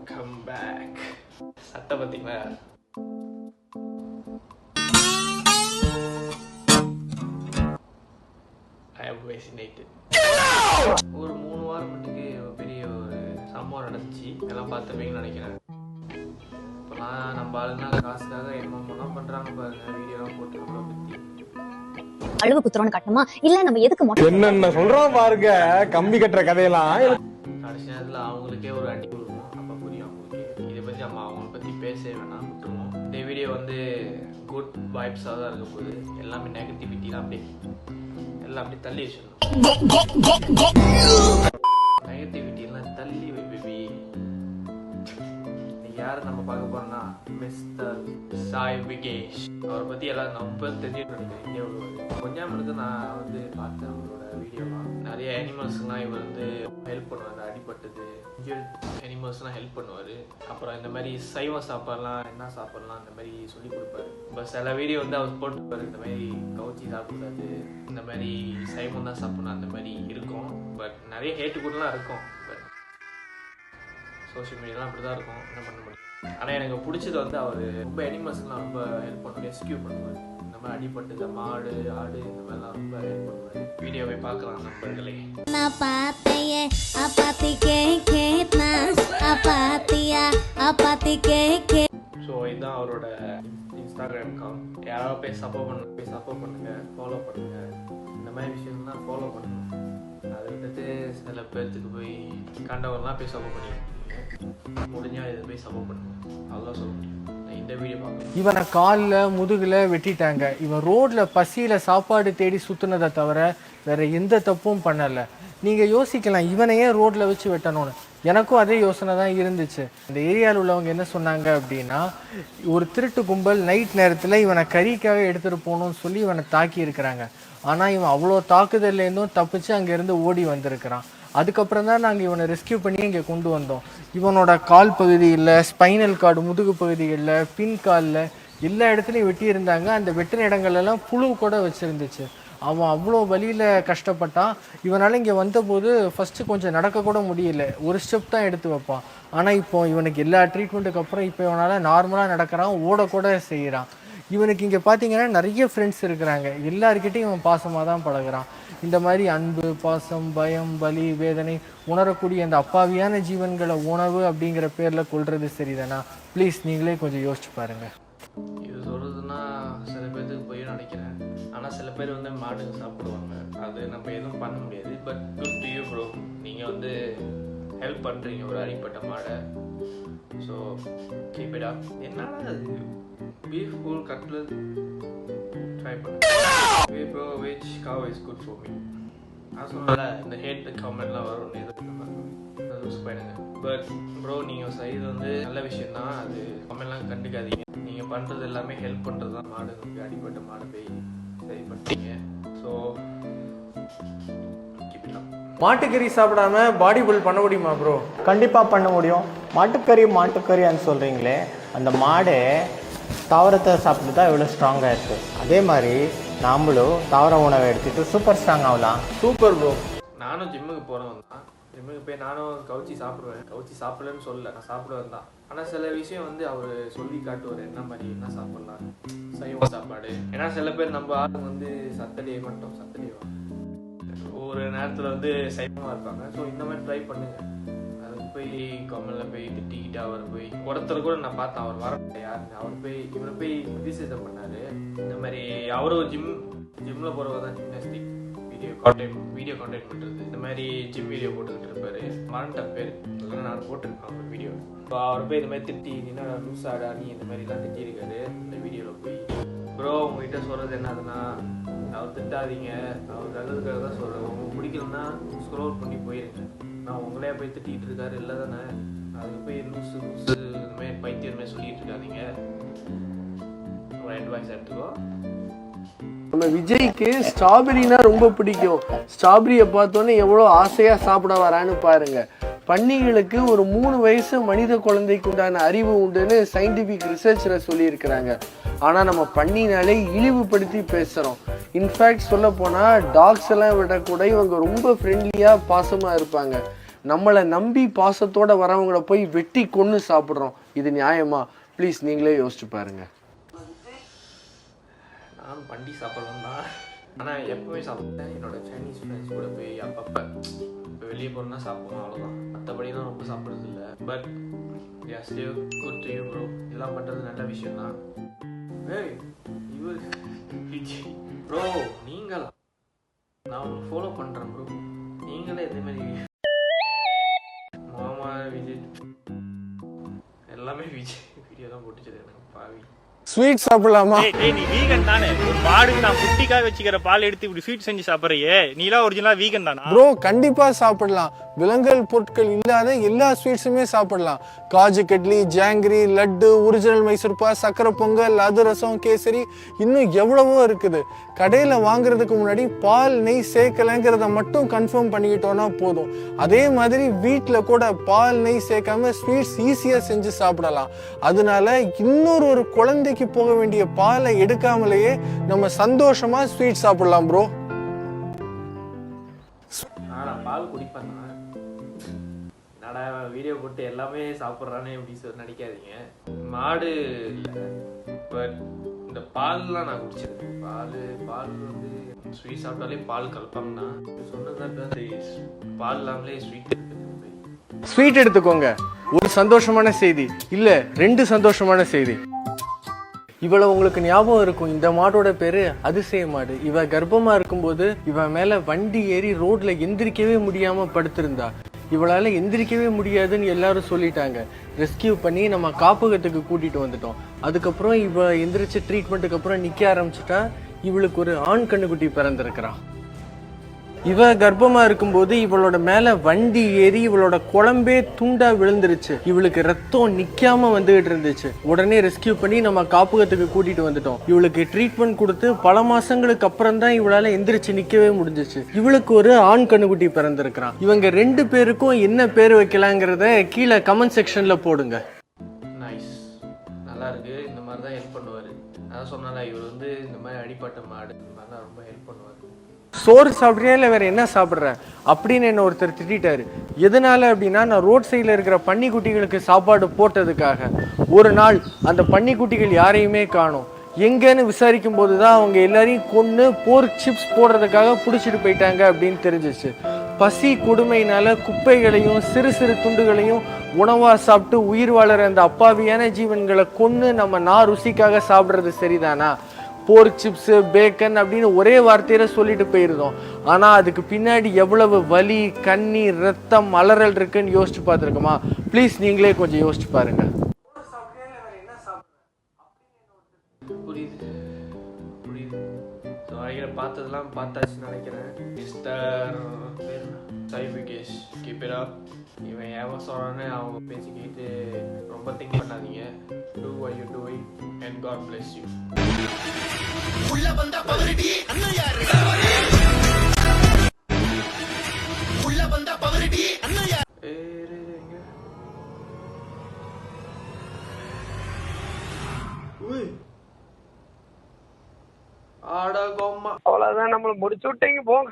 Come back. சட்டை பார்த்தீங்களா? ஐ am vaccinated. ஒரு 3 வாரம் மட்டுக்கு பெரிய ஒரு சம்பவம் நடந்துச்சு. எல்லாம் பார்த்துருப்பீங்கன்னு நினைக்கிறேன். இப்போலாம் நம்ம ஆளுனா காசுக்காக என்னெல்லாம் பண்ணுறாங்க பாருங்க. வீடியோலாம் போட்டு இவ்வளோ பற்றி அழுவு குத்துறோன்னு கட்டணுமா இல்ல நம்ம எதுக்கு என்னென்ன சொல்றோம் பாருங்க. கம்பி கட்டுற கதையெல்லாம் கடைசி நேரத்தில் அவங்களுக்கே ஒரு அடி கொடுக்கும். அப்போ புரியும் அவங்களுக்கு. இதை பற்றி நம்ம அவங்கள பற்றி பேசவே வேணாம், விட்டுருவோம். இந்த வீடியோ வந்து குட் வைப்ஸாக தான் இருக்க போகுது. எல்லாமே நெகட்டிவிட்டிலாம் அப்படியே எல்லாம் அப்படியே தள்ளி வச்சிடணும். நெகட்டிவிட்டிலாம் தள்ளி வை பேபி. யாரை நம்ம பார்க்க போறோம்னா மிஸ்டர் சாய் விகேஷ். அவரை பற்றி எல்லாம் நம்ம தெரிஞ்சுட்டு நினைக்கிறேன். இங்கே கொஞ்சம் எடுத்து நான் வந்து பார்த்தேன் அவரோட வீடியோலாம். நிறைய அனிமல்ஸ்லாம் இவர் வந்து ஹெல்ப் பண்ணுவார். அடிபட்டது அனிமல்ஸ்லாம் ஹெல்ப் பண்ணுவார். அப்புறம் இந்த மாதிரி சைவ சாப்பாடுலாம் என்ன சாப்பிட்லாம் அந்த மாதிரி சொல்லி கொடுப்பாரு. இப்போ சில வீடியோ வந்து அவர் போட்டுப்பாரு. இந்த மாதிரி கவுச்சி சாப்பிடாது, இந்த மாதிரி சைவம் தான் சாப்பிடணும் அந்த மாதிரி இருக்கும். பட் நிறைய ஹேட்டு கூடலாம் இருக்கும். பட் சோஷியல் மீடியாலாம் அப்படி தான் இருக்கும். என்ன பண்ண முடியும். ஆனால் எனக்கு பிடிச்சது வந்து அவர் ரொம்ப அனிமல்ஸ்லாம் ரொம்ப ஹெல்ப் பண்ணுவார். ரெஸ்கியூ பண்ணுவார். இந்த மாதிரி அடிபட்டது மாடு ஆடு இந்த மாதிரிலாம் ரொம்ப ஹெல்ப் பண்ணுவார். வீடியோவை பார்க்கலாம் நண்பர்களே. ஸோ இதுதான் அவரோட இன்ஸ்டாகிராம் அக்கௌண்ட். யாராவது போய் சப்போர்ட் பண்ணுங்க, ஃபாலோ பண்ணுங்க. இந்த மாதிரி விஷயம்லாம் ஃபாலோ பண்ணணும். அதை விட்டுட்டு சில பேர்த்துக்கு போய் கண்டவங்கலாம் போய் சப்போர்ட் பண்ணிட்டு முடிஞ்சா இதை போய் சப்போர்ட் பண்ணுங்க. அவ்வளோ சொல்ல முடியும். இந்த வீடியோ பார்க்கணும். இவனை காலில் முதுகில் வெட்டிட்டாங்க. இவன் ரோட்டில் பசியில் சாப்பாடு தேடி சுற்றுனதை தவிர வேற எந்த தப்பும் பண்ணலை. நீங்கள் யோசிக்கலாம் இவனையே ரோட்டில் வச்சு வெட்டணும்னு. எனக்கும் அதே யோசனை தான் இருந்துச்சு. இந்த ஏரியாவில் உள்ளவங்க என்ன சொன்னாங்க அப்படின்னா, ஒரு திருட்டு கும்பல் நைட் நேரத்தில் இவனை கறிக்காக எடுத்துகிட்டு போகணும்னு சொல்லி இவனை தாக்கி இருக்கிறாங்க. ஆனால் இவன் அவ்வளோ தாக்குதல்லேருந்தும் தப்பிச்சு அங்கேருந்து ஓடி வந்திருக்கிறான். அதுக்கப்புறம் தான் நாங்கள் இவனை ரெஸ்கியூ பண்ணி இங்கே கொண்டு வந்தோம். இவனோட கால் பகுதியில், ஸ்பைனல் கார்டு முதுகு பகுதிகளில், பின் காலில் எல்லா இடத்துலையும் வெட்டியிருந்தாங்க. அந்த வெட்டின இடங்கள்லாம் புழு கூட வச்சுருந்துச்சு. அவன் அவ்வளோ வழியில் கஷ்டப்பட்டான். இவனால் இங்கே வந்தபோது ஃபஸ்ட்டு கொஞ்சம் நடக்கக்கூட முடியல. ஒரு ஸ்டெப் தான் எடுத்து வைப்பான். ஆனால் இப்போ இவனுக்கு எல்லா ட்ரீட்மெண்ட்டுக்கு அப்புறம் இப்போ இவனால் நார்மலாக நடக்கிறான், ஓடக்கூட செய்கிறான். இவனுக்கு இங்கே பார்த்தீங்கன்னா நிறைய ஃப்ரெண்ட்ஸ் இருக்கிறாங்க. எல்லாருக்கிட்டையும் இவன் பாசமாக தான் பழகுறான். இந்த மாதிரி அன்பு, பாசம், பயம், வலி, வேதனை உணரக்கூடிய அந்த அப்பாவியான ஜீவன்களை உணவு அப்படிங்கிற பேரில் கொள்வது சரிதானா? ப்ளீஸ் நீங்களே கொஞ்சம் யோசிச்சு பாருங்கள். இது சொல்கிறதுனா சில பேர்த்துக்கு போய் நினைக்கிறேன். ஆனால் சில பேர் வந்து மாடுங்க சாப்பிடுவாங்க. அது நம்ம எதுவும் பண்ண முடியாது. But good to you bro. நீங்கள் வந்து ஹெல்ப் பண்ணுறீங்க ஒரு அடிப்பட்ட மாடை. ஸோ கீப் இட் அப். என்னன்னா அது பீஃப் ஹோல் கட்லட் ட்ரை பண்ணுங்க bro. which cow is good for me. நான் சொல்லல இந்த ஹேட் கமெண்ட்லாம் வரும். யூஸ் பண்ணுங்க. பட் ப்ரோ நீங்கள் செய்து வந்து நல்ல விஷயம் தான். அது கமெண்ட்லாம் கண்டுக்காதீங்க. நீங்கள் பண்ணுறது எல்லாமே ஹெல்ப் பண்ணுறது தான். மாடுங்களுக்கு அடிப்பட்ட மாடு போய் சரி பண்ணுறீங்க. ஸோ கீப் இட் அப். மாட்டுக்கறி சாப்பிடாம பாடி பில்ட் பண்ண முடியுமா ப்ரோ? கண்டிப்பாக பண்ண முடியும். மாட்டுக்கறின்னு சொல்கிறீங்களே, அந்த மாடு தாவரத்தை சாப்பிட்டு தான் இவ்வளோ ஸ்ட்ராங்காக இருக்குது. அதே மாதிரி நாமளும் தாவர உணவை எடுத்துகிட்டு சூப்பர் ஸ்ட்ராங் ஆகலாம். Super bro. நானும் ஜிம்முக்கு போகிறவன் தான். ஜிம்முக்கு போய் நானும் கவுச்சி சாப்பிடுவேன். கவுச்சி சாப்பிடலன்னு சொல்லல, நான் சாப்பிடுவேன் தான். ஆனால் சில விஷயம் வந்து அவர் சொல்லி காட்டுவார். என்ன மாதிரி என்ன சாப்பிட்லாம் சைவ சாப்பாடு. ஏன்னா சில பேர் நம்ம ஆளுங்க வந்து சத்தடியை மட்டும் சத்தடிவா ஒரு நேரத்தில் வந்து சைவமாக இருப்பாங்க. ஸோ இந்த மாதிரி ட்ரை பண்ணுங்க. அதுக்கு போய் கமெண்ட்ல போய் திட்டிக்கிட்டு அவர் போய் ஒருத்தர் கூட நான் பார்த்தேன். அவர் வர யாருங்க அவர் போய் இவரை போய் கிரிட்டிசைஸ் பண்ணாரு. இந்த மாதிரி அவரும் ஜிம்மில் போகிறவர் தான். ஜிம்னாஸ்டிக் வீடியோ கான்டென்ட் பண்ணுறது. இந்த மாதிரி ஜிம் வீடியோ போட்டுக்கிட்டு இருப்பாரு. மறந்துட்ட பேர் இல்லைன்னா நான் போட்டிருக்கேன் ஒரு வீடியோ. இப்போ அவர் போய் இந்த மாதிரி திட்டி நீனா லூஸ் ஆடா நீ இந்த மாதிரிலாம் திட்டிருக்காரு இந்த வீடியோவில் போய். ப்ரோ உங்ககிட்ட சொல்கிறது என்னதுன்னா, அவர் திட்டாதீங்க. அவர் நல்லதுக்காக தான் சொல்கிறேன். உங்களுக்கு பிடிக்கலன்னா ஸ்க்ரோல் பண்ணி போயிருங்க. நான் உங்களே போய் திட்டிகிட்டு இருக்காரு இல்லை தானே. அதுக்கு போய் லூஸு இந்த மாதிரி பைத்தியம் மாதிரி சொல்லிட்டு இருக்காதீங்க. ஒரு அட்வைஸ் எடுத்துக்கோ. நம்ம விஜய்க்கு ஸ்ட்ராபெரினா ரொம்ப பிடிக்கும். ஸ்ட்ராபெரியை பார்த்தோன்னே எவ்வளோ ஆசையாக சாப்பிட வரான்னு பாருங்க. பன்னிகளுக்கு ஒரு 3 வயசு மனித குழந்தைக்கு உண்டான அறிவு உண்டுன்னு சயின்டிஃபிக் ரிசர்ச்சில் சொல்லியிருக்கிறாங்க. ஆனால் நம்ம பன்னினாலே இழிவுபடுத்தி பேசுகிறோம். இன்ஃபேக்ட் சொல்ல போனால் டாக்ஸ் எல்லாம் விட கூட இவங்க ரொம்ப ஃப்ரெண்ட்லியாக பாசமாக இருப்பாங்க. நம்மளை நம்பி பாசத்தோட வரவங்களை போய் வெட்டி கொன்று சாப்பிட்றோம். இது நியாயமா? ப்ளீஸ் நீங்களே யோசிச்சு பாருங்க. நானும் பண்டி சாப்பிட்றேன் தான், ஆனால் எப்பவுமே சாப்பிட்டேன். என்னோட சைனீஸ் ஃப்ரெண்ட்ஸ் கூட போய் அப்பப்போ இப்போ வெளியே போகிறோன்னா சாப்பிடுவோம், அவ்வளோதான். மற்றபடிலாம் ரொம்ப சாப்பிட்றது இல்லை. But still good to you bro. இதெல்லாம் பண்ணுறது நல்ல விஷயம் தான். ஏய் இவர் விஜய் ப்ரோ, நீங்களா? நான் உங்களுக்கு ஃபாலோ பண்ணுறேன் ப்ரோ. நீங்களே இதே மாதிரி மாமா விஜய் எல்லாமே விஜய் வீடியோ தான் போட்டுச்சது எனக்கு பாவி. ஸ்வீட் சாப்பிடலாமா? நீ வீகன் தானே? ஒரு மாடுக்கு நான் குட்டிக்காக வச்சுக்கிற பால் எடுத்து இப்படி ஸ்வீட் செஞ்சு சாப்பிட்றியே, நீலாம் ஒரிஜினலா வீகன் தானா? ப்ரோ கண்டிப்பா சாப்பிடலாம். விலங்கல் பொருட்கள் இல்லாத எல்லா ஸ்வீட்ஸுமே சாப்பிடலாம். காஜு கட்லி, ஜாங்கிரி, லட்டு, ஒரிஜினல் மைசூர்பா, சக்கரை பொங்கல், அதிரசம், கேசரி, இன்னும் எவ்வளவோ இருக்குது. கடையில் வாங்குறதுக்கு முன்னாடி பால் நெய் சேர்க்கலைங்கிறத மட்டும் கன்ஃபார்ம் பண்ணிக்கிட்டோன்னா போதும். அதே மாதிரி வீட்டில் கூட பால் நெய் சேர்க்காம ஸ்வீட்ஸ் ஈஸியாக செஞ்சு சாப்பிடலாம். அதனால இன்னொரு குழந்தைக்கு போக வேண்டிய பாலை எடுக்காமலேயே நம்ம சந்தோஷமா ஸ்வீட் சாப்பிடலாம் ப்ரோ. நான் பால் குடிப்பேன். என்னடா வீடியோ போட்டு எல்லாமே சாப்பிட்றானே எப்படி நினைக்காதீங்க. மாடு இல்லை, பட் இந்த பால்லாம் நான் குடிச்சிருக்கேன். பால் வந்து ஸ்வீட் சாப்பிட்டாலே பால் கலப்பாங்கன்னா சொன்னது பால் இல்லாமலே ஸ்வீட் இருக்குது. ஸ்வீட் எடுத்துக்கோங்க. ஒரு சந்தோஷமான செய்தி இல்ல, 2 சந்தோஷமான செய்தி. இவ்வளவு உங்களுக்கு ஞாபகம் இருக்கும், இந்த மாடோட பேரு அதிசய மாடு. இவ கர்ப்பமா இருக்கும்போது இவ மேல வண்டி ஏறி ரோட்ல எந்திரிக்கவே முடியாம படுத்திருந்தா. இவளால எந்திரிக்கவே முடியாதுன்னு எல்லாரும் சொல்லிட்டாங்க. ரெஸ்கியூ பண்ணி நம்ம காப்பகத்துக்கு கூட்டிட்டு வந்துட்டோம். அதுக்கப்புறம் இவ எந்திரிச்சு ட்ரீட்மெண்ட்டுக்கு அப்புறம் நிக்க ஆரம்பிச்சுட்டா. இவளுக்கு ஒரு ஆண் கண்ணுக்குட்டி பிறந்திருக்கிறான். இவ கர்ப்பமா இருக்கும்போது இவளோட மேல வண்டி ஏறி இவளோட குழம்பே துண்டா விழுந்துருச்சு. இவளுக்கு ரத்தம் நிக்காம வந்துகிட்டு இருந்துச்சு. உடனே ரெஸ்கியூ பண்ணி நம்ம காப்பகத்துக்கு கூட்டிட்டு வந்துட்டோம். இவளுக்கு ட்ரீட்மெண்ட் கொடுத்து பல மாசங்களுக்கு அப்புறம் தான் இவளால எந்திரிச்சு நிக்கவே முடிஞ்சிச்சு. இவளுக்கு ஒரு ஆண் கண்ணுக்குட்டி பிறந்திருக்கிறான். இவங்க 2 பேருக்கும் என்ன பேர் வைக்கலாங்கிறத கீழே கமெண்ட் செக்ஷன்ல போடுங்க. நைஸ், நல்லா இருக்கு. இந்த மாதிரி தான் ஹெல்ப் பண்ணுவாரு. அதான் சொன்னால இவர் வந்து இந்த மாதிரி அடிப்பட்ட மாடு, இந்த மாதிரி தான் ரொம்ப ஹெல்ப் பண்ணுவார். சோறு சாப்பிட்றியா இல்லை வேற என்ன சாப்பிட்ற அப்படின்னு என்ன ஒருத்தர் திட்டாரு. எதனால அப்படின்னா, நான் ரோட் சைடில் இருக்கிற பன்னிக்குட்டிகளுக்கு சாப்பாடு போட்டதுக்காக. ஒரு நாள் அந்த பன்னிக்குட்டிகள் யாரையுமே காணோம். எங்கன்னு விசாரிக்கும் போது தான் அவங்க எல்லாரையும் கொன்று போர்க் சிப்ஸ் போடுறதுக்காக பிடிச்சிட்டு போயிட்டாங்க அப்படின்னு தெரிஞ்சிச்சு. பசி கொடுமையினால குப்பைகளையும் சிறு சிறு துண்டுகளையும் உணவா சாப்பிட்டு உயிர் வாழற அந்த அப்பாவியான ஜீவன்களை கொன்று நம்ம ருசிக்காக சாப்பிட்றது சரிதானா? போர்க் சிப்ஸ், பேக்கன் அப்படின்னு ஒரே வார்த்தையில சொல்லிட்டு போயிருந்தோம். ஆனா அதுக்கு பின்னாடி எவ்வளவு வலி, கண்ணீர், ரத்தம், அலறல் இருக்குன்னு யோசிச்சு பார்த்துருக்கோமா? ப்ளீஸ் நீங்களே கொஞ்சம் யோசிச்சு பாருங்க. புரியுது. பார்த்ததெல்லாம் பார்த்தாச்சுன்னு நினைக்கிறேன். மிஸ்டர் சைஃபிகேஷ் கீப் இட் அப். இவன் ஏன் சொல்றான்னு அவங்க பேசிக்கிட்டு ரொம்ப திங்க் பண்ணாதீங்க. Do what you doing and God bless you. உள்ள வந்த பவர்டி அண்ணா யாரு? உள்ள வந்த பவர்டி அண்ணா யாரு? ஏங்க ஓய் ஆடா கோம்மா, அவ்வளவுதான், நம்மள முடிச்சு விட்டீங்க போங்க.